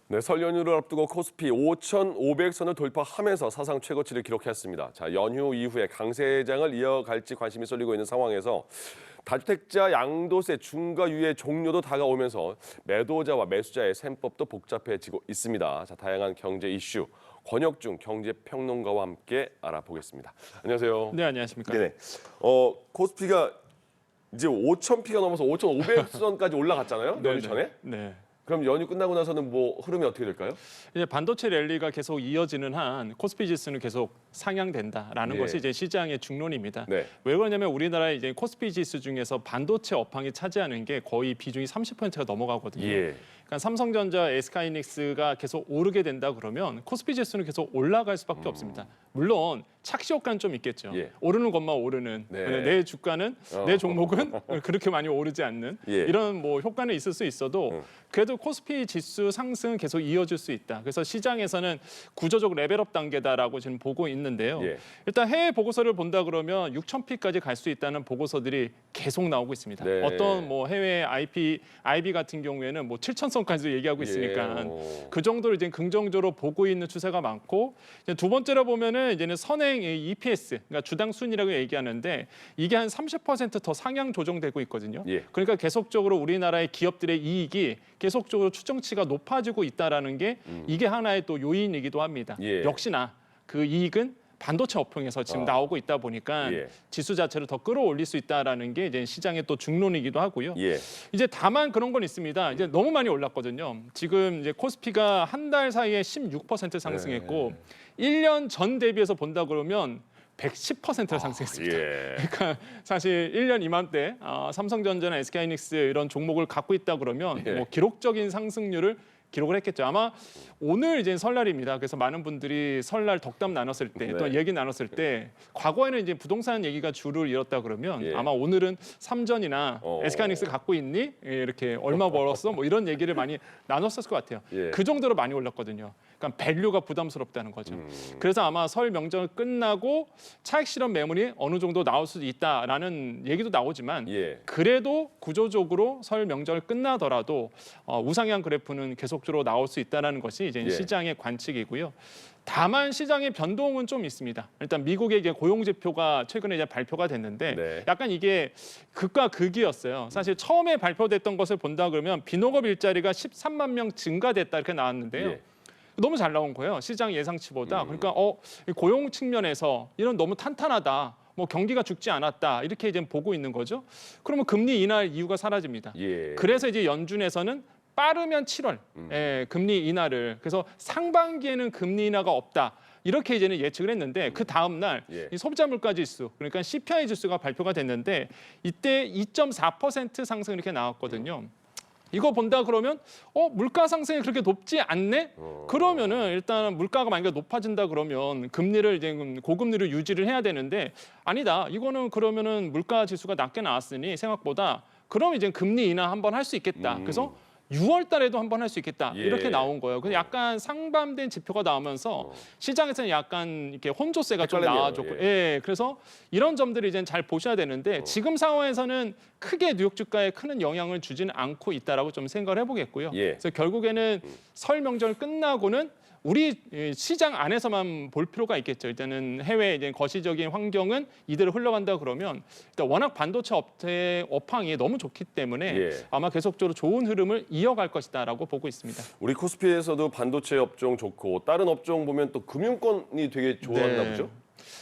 네, 설 연휴를 앞두고 코스피 5,500선을 돌파하면서 사상 최고치를 기록했습니다. 자, 연휴 이후에 강세장을 이어갈지 관심이 쏠리고 있는 상황에서 다주택자 양도세 중과 유예 종료도 다가오면서 매도자와 매수자의 셈법도 복잡해지고 있습니다. 자, 다양한 경제 이슈 권혁중 경제평론가와 함께 알아보겠습니다. 안녕하세요. 네, 안녕하십니까. 네네. 코스피가 이제 5,000피가 넘어서 5,500선까지 올라갔잖아요. 연휴 전에. 네. 그럼 연휴 끝나고 나서는 뭐 흐름이 어떻게 될까요? 이제 반도체 랠리가 계속 이어지는 한 코스피 지수는 계속 상향된다라는 예. 것이 이제 시장의 중론입니다. 네. 왜 그러냐면 우리나라의 이제 코스피 지수 중에서 반도체 업황이 차지하는 게 거의 비중이 30%가 넘어가거든요. 예. 그러니까 삼성전자, SK하이닉스가 계속 오르게 된다 그러면 코스피 지수는 계속 올라갈 수밖에 없습니다. 물론 착시 효과는 좀 있겠죠. 예. 오르는 것만 오르는 네. 내 주가는 내 종목은 그렇게 많이 오르지 않는 예. 이런 뭐 효과는 있을 수 있어도 그래도 코스피 지수 상승은 계속 이어질 수 있다. 그래서 시장에서는 구조적 레벨업 단계다라고 지금 보고 있는데요. 예. 일단 해외 보고서를 본다 그러면 6,000피까지 갈 수 있다는 보고서들이 계속 나오고 있습니다. 네. 어떤 뭐 해외 IB 같은 경우에는 뭐 7,000선까지 얘기하고 있으니까 예. 그 정도로 이제 긍정적으로 보고 있는 추세가 많고 이제 두 번째로 보면은 이제는 선행 EPS, 그러니까 주당 순이라고 얘기하는데 이게 한 30%더 상향 조정되고 있거든요. 예. 그러니까 계속적으로 우리나라의 기업들의 이익이 계속적으로 추정치가 높아지고 있다라는 게 이게 하나의 또 요인이기도 합니다. 예. 역시나 그 이익은 반도체 업황에서 지금 나오고 있다 보니까 예. 지수 자체를 더 끌어올릴 수 있다라는 게 이제 시장의 또 중론이기도 하고요. 예. 이제 다만 그런 건 있습니다. 이제 너무 많이 올랐거든요. 지금 이제 코스피가 한 달 사이에 16% 상승했고 1년 전 대비해서 본다 그러면 110%를 상승했습니다. 예. 그러니까 사실 1년 이맘때 삼성전자나 SK하이닉스 이런 종목을 갖고 있다 그러면 예. 뭐 기록적인 상승률을 기록을 했겠죠. 아마 오늘 이제 설날입니다. 그래서 많은 분들이 설날 덕담 나눴을 때, 또 네. 얘기 나눴을 때, 과거에는 이제 부동산 얘기가 주를 이뤘다 그러면 예. 아마 오늘은 삼전이나 SK하이닉스 갖고 있니? 예, 이렇게 얼마 벌었어? 뭐 이런 얘기를 많이 나눴을 것 같아요. 예. 그 정도로 많이 올랐거든요. 그러니까 밸류가 부담스럽다는 거죠. 그래서 아마 설 명절 끝나고 차익 실현 매물이 어느 정도 나올 수도 있다라는 얘기도 나오지만 예. 그래도 구조적으로 설 명절 끝나더라도 우상향 그래프는 계속적으로 나올 수 있다는 것이 이제 예. 시장의 관측이고요. 다만 시장의 변동은 좀 있습니다. 일단 미국의 이제 고용 지표가 최근에 이제 발표가 됐는데 네. 약간 이게 극과 극이었어요. 사실 처음에 발표됐던 것을 본다 그러면 비농업 일자리가 13만 명 증가됐다 이렇게 나왔는데요. 예. 너무 잘 나온 거예요. 시장 예상치보다. 그러니까 이 고용 측면에서 이런 너무 탄탄하다. 뭐 경기가 죽지 않았다. 이렇게 이제 보고 있는 거죠. 그러면 금리 인하 이유가 사라집니다. 예. 그래서 이제 연준에서는 빠르면 7월 금리 인하를 그래서 상반기에는 금리 인하가 없다. 이렇게 이제는 예측을 했는데 그 다음 날 예. 이 소비자 물가 지수 그러니까 CPI 지수가 발표가 됐는데 이때 2.4% 상승 이렇게 나왔거든요. 이거 본다 그러면 물가 상승이 그렇게 높지 않네? 그러면은 일단 물가가 만약에 높아진다 그러면 금리를 이제 고금리를 유지를 해야 되는데 아니다. 이거는 그러면은 물가 지수가 낮게 나왔으니 생각보다 그럼 이제 금리 인하 한번 할 수 있겠다. 그래서 6월 달에도 한번 할 수 있겠다. 예. 이렇게 나온 거예요. 그래서 약간 상반된 지표가 나오면서 시장에서는 약간 이렇게 혼조세가 좀 헷갈리네요. 나와줬고, 예. 그래서 이런 점들을 이제 잘 보셔야 되는데 지금 상황에서는 크게 뉴욕 주가에 큰 영향을 주지는 않고 있다라고 좀 생각을 해보겠고요. 예. 그래서 결국에는 설 명절 끝나고는 우리 시장 안에서만 볼 필요가 있겠죠. 일단은 해외 이제 거시적인 환경은 이대로 흘러간다 그러면 일단 워낙 반도체 업체 업황이 너무 좋기 때문에 예. 아마 계속적으로 좋은 흐름을 이어갈 것이다라고 보고 있습니다. 우리 코스피에서도 반도체 업종 좋고 다른 업종 보면 또 금융권이 되게 좋았나 네. 보죠?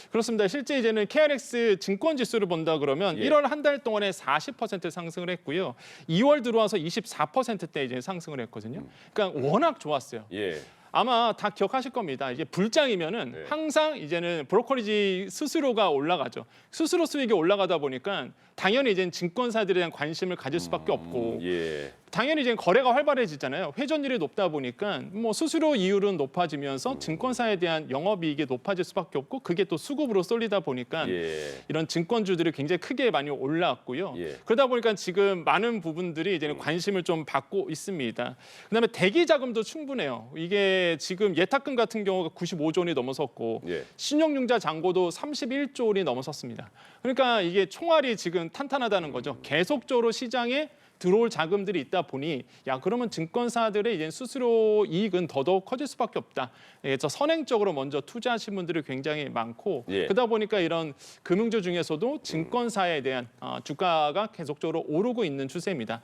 그렇습니다. 실제 이제는 KRX 증권 지수를 본다 그러면 예. 1월 한 달 동안에 40% 상승을 했고요. 2월 들어와서 24%대 이제 상승을 했거든요. 그러니까 워낙 좋았어요. 예. 아마 다 기억하실 겁니다. 이제 불장이면은 네. 항상 이제는 브로커리지 수수료가 올라가죠. 수수료 수익이 올라가다 보니까 당연히 이제 증권사들에 대한 관심을 가질 수밖에 없고 예. 당연히 이제 거래가 활발해지잖아요. 회전율이 높다 보니까 뭐 수수료 이율은 높아지면서 증권사에 대한 영업이익이 높아질 수밖에 없고 그게 또 수급으로 쏠리다 보니까 예. 이런 증권주들이 굉장히 크게 많이 올라왔고요. 예. 그러다 보니까 지금 많은 부분들이 이제 관심을 좀 받고 있습니다. 그다음에 대기 자금도 충분해요. 이게 지금 예탁금 같은 경우가 95조 원이 넘어섰고 예. 신용융자 잔고도 31조 원이 넘어섰습니다. 그러니까 이게 총알이 지금 탄탄하다는 거죠. 계속적으로 시장에 들어올 자금들이 있다 보니 야 그러면 증권사들의 이제 수수료 이익은 더더욱 커질 수밖에 없다. 그래서 선행적으로 먼저 투자하신 분들이 굉장히 많고 예. 그러다 보니까 이런 금융주 중에서도 증권사에 대한 주가가 계속적으로 오르고 있는 추세입니다.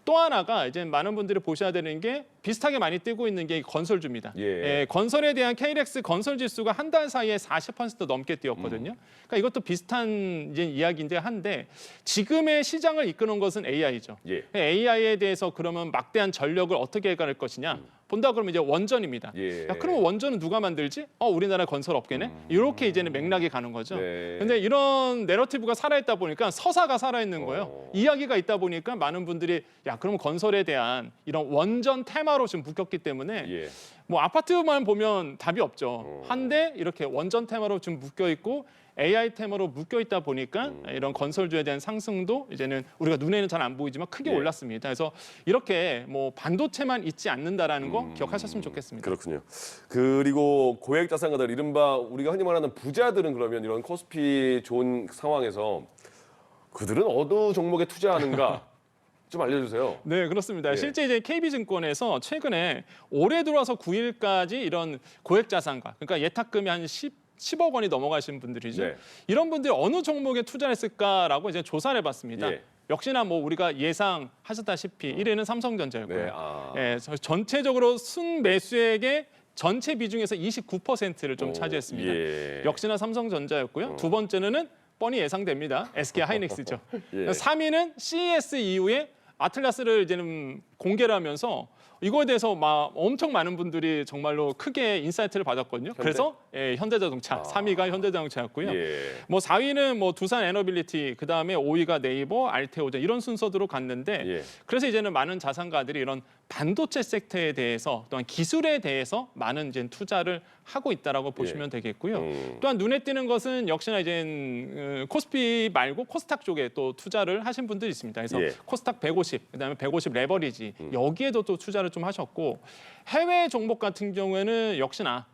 또 하나가 이제 많은 분들이 보셔야 되는 게 비슷하게 많이 뜨고 있는 게 건설주입니다. 예. 건설에 대한 KLX 건설 지수가 한 달 사이에 40% 넘게 뛰었거든요. 그러니까 이것도 비슷한 이제 이야기인데 한데 지금의 시장을 이끄는 것은 AI죠. 예. AI에 대해서 그러면 막대한 전력을 어떻게 해갈 것이냐? 본다 그러면 이제 원전입니다. 예. 야, 그러면 원전은 누가 만들지? 우리나라 건설 업계네. 이렇게 이제는 맥락이 가는 거죠. 네. 근데 이런 내러티브가 살아있다 보니까 서사가 살아있는 거예요. 이야기가 있다 보니까 많은 분들이 야 그럼 건설에 대한 이런 원전 테마로 지금 묶였기 때문에 예. 뭐 아파트만 보면 답이 없죠. 한데 이렇게 원전 테마로 좀 묶여 있고 AI 테마로 묶여 있다 보니까 이런 건설주에 대한 상승도 이제는 우리가 눈에는 잘 안 보이지만 크게 예. 올랐습니다. 그래서 이렇게 뭐 반도체만 있지 않는다라는 거 기억하셨으면 좋겠습니다. 그렇군요. 그리고 고액 자산가들 이른바 우리가 흔히 말하는 부자들은 그러면 이런 코스피 좋은 상황에서 그들은 어느 종목에 투자하는가 좀 알려주세요. 네, 그렇습니다. 예. 실제 이제 KB증권에서 최근에 올해 들어와서 9일까지 이런 고액 자산가, 그러니까 예탁금이 한 10억 원이 넘어가신 분들이죠. 네. 이런 분들이 어느 종목에 투자를 했을까라고 이제 조사를 해봤습니다. 예. 역시나 뭐 우리가 예상하셨다시피 1위는 삼성전자였고요. 네. 아. 예, 전체적으로 순매수액의 전체 비중에서 29%를 좀 차지했습니다. 예. 역시나 삼성전자였고요. 두 번째는 뻔히 예상됩니다. SK 하이닉스죠. 예. 3위는 CES 이후에 아틀라스를 이제는 공개를 하면서 이거에 대해서 막 엄청 많은 분들이 정말로 크게 인사이트를 받았거든요. 그래서 현대자동차 3위가 현대자동차였고요. 예. 뭐 4위는 뭐 두산 에너빌리티, 그 다음에 5위가 네이버, 알테오젠 이런 순서대로 갔는데 예. 그래서 이제는 많은 자산가들이 이런 반도체 섹터에 대해서 또한 기술에 대해서 많은 이제 투자를 하고 있다라고 보시면 되겠고요. 또한 눈에 띄는 것은 역시나 이제 코스피 말고 코스닥 쪽에 또 투자를 하신 분들이 있습니다. 그래서 예. 코스닥 150, 그다음에 150 레버리지 여기에도 또 투자를 좀 하셨고 해외 종목 같은 경우에는 역시나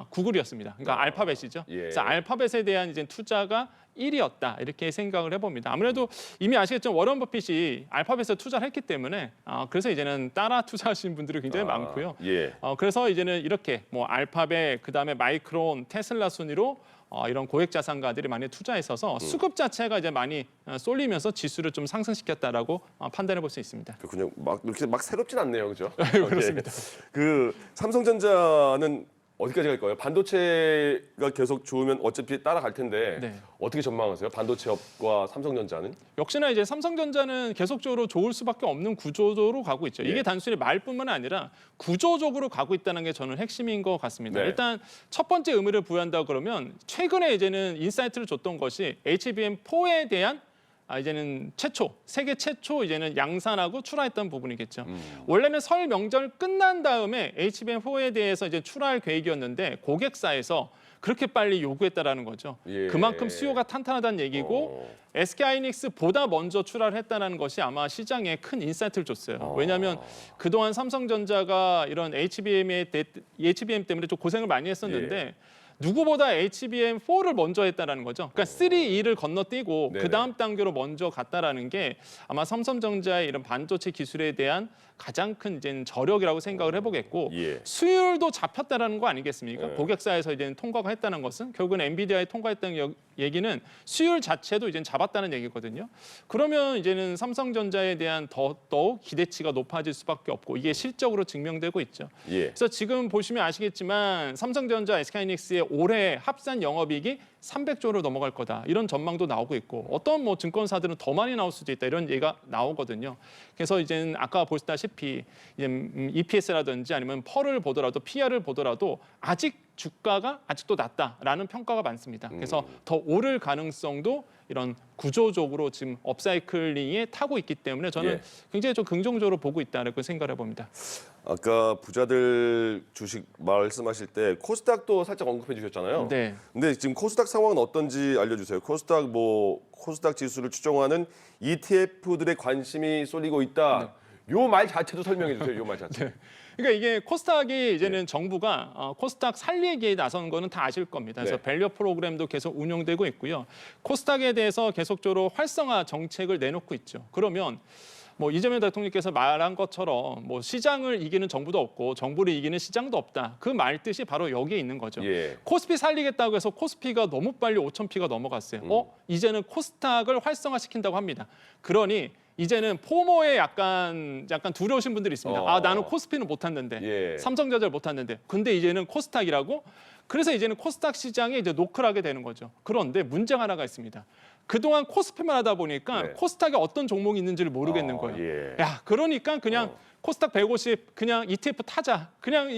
구글이었습니다. 그러니까 알파벳이죠. 예. 그래서 알파벳에 대한 이제 투자가 1위였다 이렇게 생각을 해봅니다. 아무래도 이미 아시겠지만 워런 버핏이 알파벳에 투자를 했기 때문에 그래서 이제는 따라 투자하시는 분들이 굉장히 많고요. 예. 그래서 이제는 이렇게 뭐 알파벳 그다음에 마이크론, 테슬라 순위로 이런 고액 자산가들이 많이 투자했어서 수급 자체가 이제 많이 쏠리면서 지수를 좀 상승시켰다라고 판단해 볼 수 있습니다. 그렇군요. 막 이렇게 막 새롭진 않네요, 그죠? 그렇습니다. 그 삼성전자는 어디까지 갈 거예요? 반도체가 계속 좋으면 어차피 따라갈 텐데 네. 어떻게 전망하세요? 반도체업과 삼성전자는? 역시나 이제 삼성전자는 계속적으로 좋을 수밖에 없는 구조로 가고 있죠. 예. 이게 단순히 말뿐만 아니라 구조적으로 가고 있다는 게 저는 핵심인 것 같습니다. 네. 일단 첫 번째 의미를 부여한다 그러면 최근에 이제는 인사이트를 줬던 것이 HBM4에 대한 이제는 세계 최초 이제는 양산하고 출하했던 부분이겠죠. 원래는 설 명절 끝난 다음에 HBM4에 대해서 이제 출하할 계획이었는데 고객사에서 그렇게 빨리 요구했다라는 거죠. 예. 그만큼 수요가 탄탄하다는 얘기고 SK하이닉스보다 먼저 출하를 했다는 것이 아마 시장에 큰 인사이트를 줬어요. 왜냐하면 그동안 삼성전자가 이런 HBM 때문에 좀 고생을 많이 했었는데 누구보다 HBM4를 먼저 했다라는 거죠. 그러니까 3E를 건너뛰고 네네. 그 다음 단계로 먼저 갔다라는 게 아마 삼성전자의 이런 반도체 기술에 대한 가장 큰 이제 저력이라고 생각을 해보겠고 예. 수율도 잡혔다라는 거 아니겠습니까? 고객사에서 이제 통과가 했다는 것은 결국은 엔비디아에 통과했다는 얘기는 수율 자체도 이제 잡았다는 얘기거든요. 그러면 이제는 삼성전자에 대한 더욱 기대치가 높아질 수밖에 없고 이게 실적으로 증명되고 있죠. 예. 그래서 지금 보시면 아시겠지만 삼성전자, SK하이닉스의 올해 합산 영업이익이 300조를 넘어갈 거다. 이런 전망도 나오고 있고 어떤 뭐 증권사들은 더 많이 나올 수도 있다. 이런 얘기가 나오거든요. 그래서 이제는 아까 보시다시피 이제 EPS라든지 아니면 펄을 보더라도 PR을 보더라도 아직 주가가 아직도 낮다라는 평가가 많습니다. 그래서 더 오를 가능성도 이런 구조적으로 지금 업사이클링에 타고 있기 때문에 저는 예. 굉장히 좀 긍정적으로 보고 있다고 생각을 해봅니다. 아까 부자들 주식 말씀하실 때 코스닥도 살짝 언급해 주셨잖아요. 네. 근데 지금 코스닥 상황은 어떤지 알려주세요. 코스닥 지수를 추종하는 ETF들의 관심이 쏠리고 있다. 요 말 자체도 설명해 주세요. 요 말 자체. 그러니까 이게 코스닥이 이제는 정부가 코스닥 살리기에 나선 거는 다 아실 겁니다. 그래서 네. 밸류 프로그램도 계속 운영되고 있고요. 코스닥에 대해서 계속적으로 활성화 정책을 내놓고 있죠. 그러면 뭐 이재명 대통령께서 말한 것처럼 뭐 시장을 이기는 정부도 없고 정부를 이기는 시장도 없다. 그 말 뜻이 바로 여기에 있는 거죠. 예. 코스피 살리겠다고 해서 코스피가 너무 빨리 5,000피가 넘어갔어요. 이제는 코스닥을 활성화시킨다고 합니다. 그러니 이제는 포모에 약간 두려우신 분들이 있습니다. 아, 나는 코스피는 못 탔는데, 예. 삼성전자를 못 탔는데, 근데 이제는 코스닥이라고. 그래서 이제는 코스닥 시장에 이제 노크를 하게 되는 거죠. 그런데 문제가 하나가 있습니다. 그동안 코스피만 하다 보니까 네. 코스닥에 어떤 종목이 있는지를 모르겠는 거예요. 예. 야, 그러니까 그냥 코스닥 150 그냥 ETF 타자. 그냥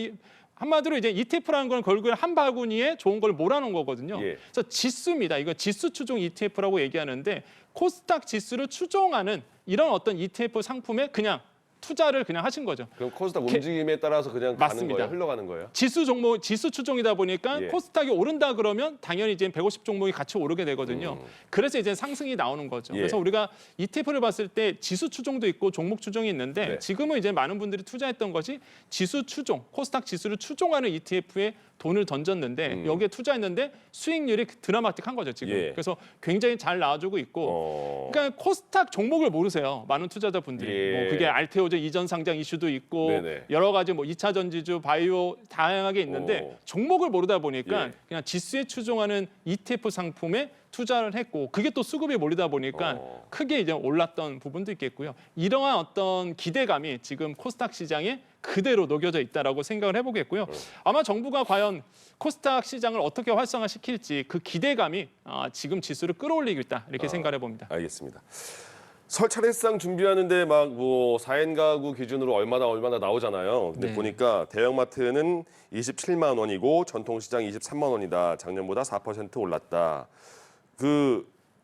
한마디로 이제 ETF라는 건 결국에 한 바구니에 좋은 걸 몰아놓은 거거든요. 예. 그래서 지수입니다. 이거 지수 추종 ETF라고 얘기하는데 코스닥 지수를 추종하는 이런 어떤 ETF 상품에 그냥 투자를 그냥 하신 거죠. 그럼 코스닥 움직임에 따라서 그냥 가는 맞습니다. 거예요? 흘러가는 거예요? 지수 종목, 지수 추종이다 보니까 예. 코스닥이 오른다 그러면 당연히 이제 150 종목이 같이 오르게 되거든요. 그래서 이제 상승이 나오는 거죠. 예. 그래서 우리가 ETF를 봤을 때 지수 추종도 있고 종목 추종이 있는데 네. 지금은 이제 많은 분들이 투자했던 것이 지수 추종, 코스닥 지수를 추종하는 ETF에 돈을 던졌는데 여기에 투자했는데 수익률이 드라마틱한 거죠, 지금. 예. 그래서 굉장히 잘 나와주고 있고 그러니까 코스닥 종목을 모르세요. 많은 투자자분들이. 예. 뭐 그게 알테오제 이전 상장 이슈도 있고 네네. 여러 가지 뭐 2차 전지주, 바이오 다양하게 있는데 종목을 모르다 보니까 예. 그냥 지수에 추종하는 ETF 상품에 투자를 했고 그게 또 수급이 몰리다 보니까 크게 이제 올랐던 부분도 있겠고요. 이러한 어떤 기대감이 지금 코스닥 시장에 그대로 녹여져 있다라고 생각을 해보겠고요. 아마 정부가 과연 코스닥 시장을 어떻게 활성화시킬지 그 기대감이 지금 지수를 끌어올리고 있다 이렇게 생각을 해봅니다. 알겠습니다. 설 차례상 준비하는데 막 뭐 4인 가구 기준으로 얼마나 나오잖아요. 근데 네. 보니까 대형마트는 27만 원이고 전통시장 23만 원이다. 작년보다 4% 올랐다.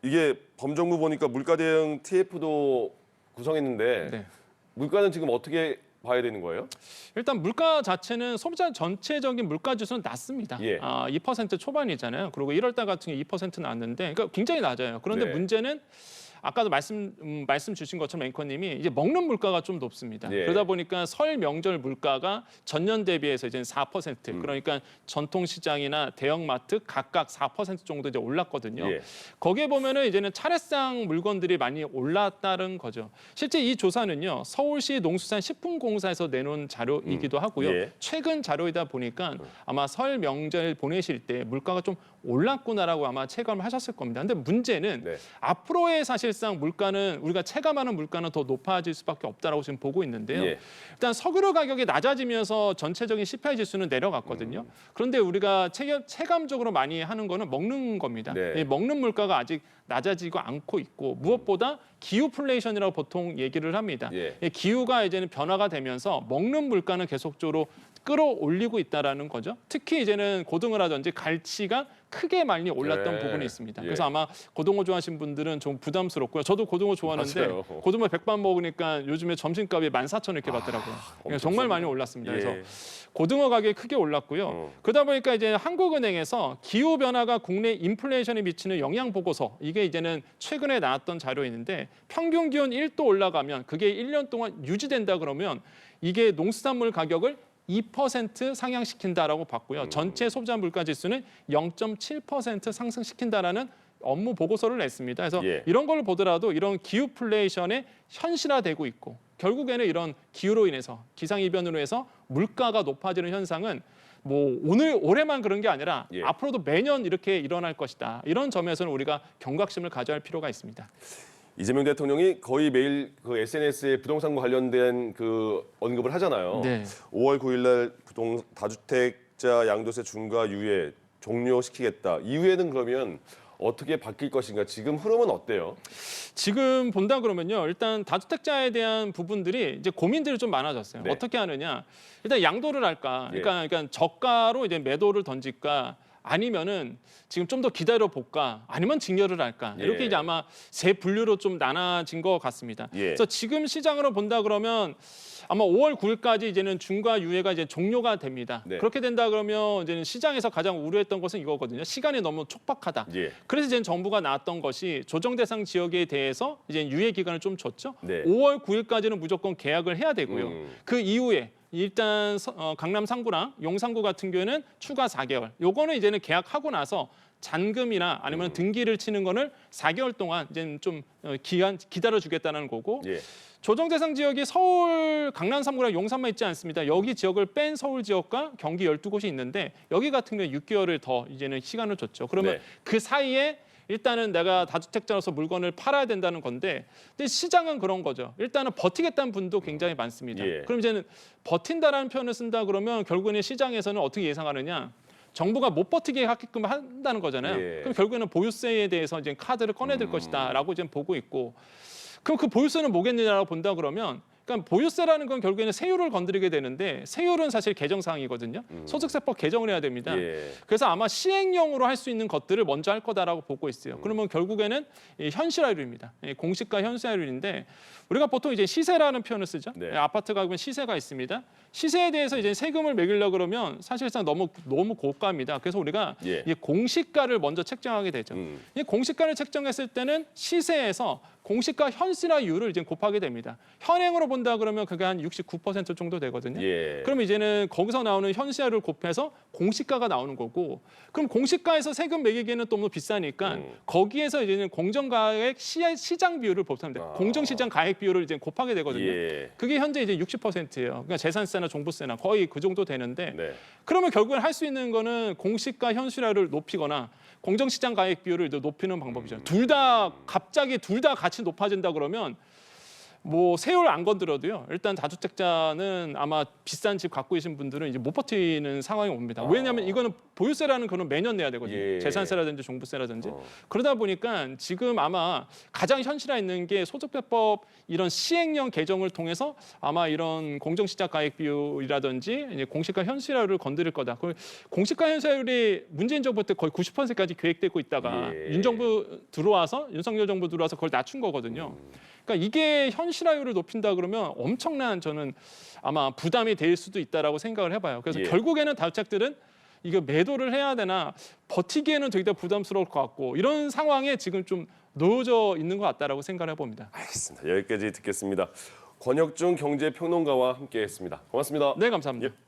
이게 범정부 보니까 물가 대응 TF도 구성했는데 네. 물가는 지금 어떻게 봐야 되는 거예요? 일단 물가 자체는 소비자 전체적인 물가 지수는 낮습니다. 예. 2% 초반이잖아요. 그리고 1월 달 같은 게 2% 나왔는데 그러니까 굉장히 낮아요. 그런데 네. 문제는 아까도 말씀 주신 것처럼 앵커님이 이제 먹는 물가가 좀 높습니다. 예. 그러다 보니까 설 명절 물가가 전년 대비해서 이제 4% 그러니까 전통 시장이나 대형마트 각각 4% 정도 이제 올랐거든요. 예. 거기에 보면은 이제는 차례상 물건들이 많이 올랐다는 거죠. 실제 이 조사는요 서울시 농수산식품공사에서 내놓은 자료이기도 하고요. 예. 최근 자료이다 보니까 아마 설 명절 보내실 때 물가가 좀 올랐구나라고 아마 체감을 하셨을 겁니다. 근데 문제는 네. 앞으로의 사실상 물가는 우리가 체감하는 물가는 더 높아질 수밖에 없다라고 지금 보고 있는데요. 예. 일단 석유로 가격이 낮아지면서 전체적인 CPI 지수는 내려갔거든요. 그런데 우리가 체감적으로 많이 하는 거는 먹는 겁니다. 네. 이 먹는 물가가 아직 낮아지고 않고 있고 무엇보다 기후플레이션이라고 보통 얘기를 합니다. 예. 이 기후가 이제는 변화가 되면서 먹는 물가는 계속적으로 끌어올리고 있다라는 거죠. 특히 이제는 고등어라든지 갈치가 크게 많이 올랐던 네. 부분이 있습니다. 예. 그래서 아마 고등어 좋아하시는 분들은 좀 부담스럽고요. 저도 고등어 좋아하는데 맞아요. 고등어 백반 먹으니까 요즘에 점심값이 14,000원 이렇게 받더라고요. 엄청 정말 쌉니다. 많이 올랐습니다. 예. 그래서 고등어 가격이 크게 올랐고요. 그러다 보니까 이제 한국은행에서 기후 변화가 국내 인플레이션에 미치는 영향 보고서 이게 이제는 최근에 나왔던 자료인데 평균 기온 1도 올라가면 그게 1년 동안 유지된다 그러면 이게 농수산물 가격을 2% 상향시킨다라고 봤고요. 전체 소비자 물가 지수는 0.7% 상승시킨다라는 업무 보고서를 냈습니다. 그래서 예. 이런 걸 보더라도 이런 기후플레이션에 현실화되고 있고 결국에는 이런 기후로 인해서 기상이변으로 해서 물가가 높아지는 현상은 뭐 올해만 그런 게 아니라 예. 앞으로도 매년 이렇게 일어날 것이다. 이런 점에서는 우리가 경각심을 가져야 할 필요가 있습니다. 이재명 대통령이 거의 매일 그 SNS에 부동산과 관련된 그 언급을 하잖아요. 네. 5월 9일 날 다주택자 양도세 중과 유예 종료시키겠다. 이후에는 그러면 어떻게 바뀔 것인가? 지금 흐름은 어때요? 지금 본다 그러면요. 일단 다주택자에 대한 부분들이 이제 고민들이 좀 많아졌어요. 네. 어떻게 하느냐? 일단 양도를 할까? 예. 그러니까 저가로 이제 매도를 던질까? 아니면은 지금 좀 더 기다려 볼까? 아니면 증여를 할까? 이렇게 예. 이제 아마 세 분류로 좀 나눠진 것 같습니다. 예. 그래서 지금 시장으로 본다 그러면 아마 5월 9일까지 이제는 중과 유예가 이제 종료가 됩니다. 네. 그렇게 된다 그러면 이제는 시장에서 가장 우려했던 것은 이거거든요. 시간이 너무 촉박하다. 예. 그래서 이제 정부가 나왔던 것이 조정 대상 지역에 대해서 이제 유예 기간을 좀 줬죠. 네. 5월 9일까지는 무조건 계약을 해야 되고요. 그 이후에 일단 강남 3구랑 용산구 같은 경우에는 추가 4개월. 요거는 이제는 계약하고 나서 잔금이나 아니면 등기를 치는 거를 4개월 동안 이제 좀 기다려 주겠다는 거고 예. 조정 대상 지역이 서울, 강남 3구랑 용산만 있지 않습니다. 여기 지역을 뺀 서울 지역과 경기 12곳이 있는데 여기 같은 경우에 6개월을 더 이제는 시간을 줬죠. 그러면 네. 그 사이에 일단은 내가 다주택자로서 물건을 팔아야 된다는 건데 근데 시장은 그런 거죠. 일단은 버티겠다는 분도 굉장히 많습니다. 예. 그럼 이제는 버틴다라는 표현을 쓴다 그러면 결국에는 시장에서는 어떻게 예상하느냐? 정부가 못 버티게 하게끔 한다는 거잖아요. 예. 그럼 결국에는 보유세에 대해서 이제 카드를 꺼내들 것이다라고 이제 보고 있고, 그럼 그 보유세는 뭐겠느냐라고 본다 그러면, 그러니까 보유세라는 건 결국에는 세율을 건드리게 되는데 세율은 사실 개정 사항이거든요. 소득세법 개정을 해야 됩니다. 예. 그래서 아마 시행령으로 할 수 있는 것들을 먼저 할 거다라고 보고 있어요. 그러면 결국에는 이 현실화율입니다. 공시가 현실화율인데 우리가 보통 이제 시세라는 표현을 쓰죠. 네. 아파트 가격은 시세가 있습니다. 시세에 대해서 이제 세금을 매기려 그러면 사실상 너무 고가입니다. 그래서 우리가 예. 이 공시가를 먼저 책정하게 되죠. 이 공시가를 책정했을 때는 시세에서 공시가 현실화율을 이제 곱하게 됩니다. 현행으로 본다 그러면 그게 한 69% 정도 되거든요. 예. 그럼 이제는 거기서 나오는 현실화를 곱해서 공시가가 나오는 거고, 그럼 공시가에서 세금 매기기에는 또 너무 비싸니까 거기에서 이제는 공정가액 시장 비율을 곱합니다. 공정시장 가액 비율을 이제 곱하게 되거든요. 예. 그게 현재 이제 60%예요. 그러니까 재산세나 종부세나 거의 그 정도 되는데, 네. 그러면 결국엔 할 수 있는 거는 공시가 현실화를 높이거나 공정시장 가액 비율을 높이는 방법이죠. 둘 다 같이 높아진다 그러면 뭐 세율 안 건드려도요. 일단 다주택자는 아마 비싼 집 갖고 계신 분들은 이제 못 버티는 상황이 옵니다. 왜냐하면 이거는 보유세라는 거는 매년 내야 되거든요. 예. 재산세라든지 종부세라든지. 그러다 보니까 지금 아마 가장 현실화 있는 게 소득세법 이런 시행령 개정을 통해서 아마 이런 공정시장 가액 비율이라든지 이제 공시가 현실화를 건드릴 거다. 공시가 현실화율이 문재인 정부 때 거의 90%까지 계획되고 있다가 예. 윤석열 정부 들어와서 그걸 낮춘 거거든요. 그러니까 이게 현실화율을 높인다 그러면 엄청난 저는 아마 부담이 될 수도 있다라고 생각을 해봐요. 그래서 예. 결국에는 다주택들은 이거 매도를 해야 되나 버티기에는 되게 부담스러울 것 같고 이런 상황에 지금 좀 놓여져 있는 것 같다라고 생각을 해봅니다. 알겠습니다. 여기까지 듣겠습니다. 권혁중 경제평론가와 함께했습니다. 고맙습니다. 네, 감사합니다. 예.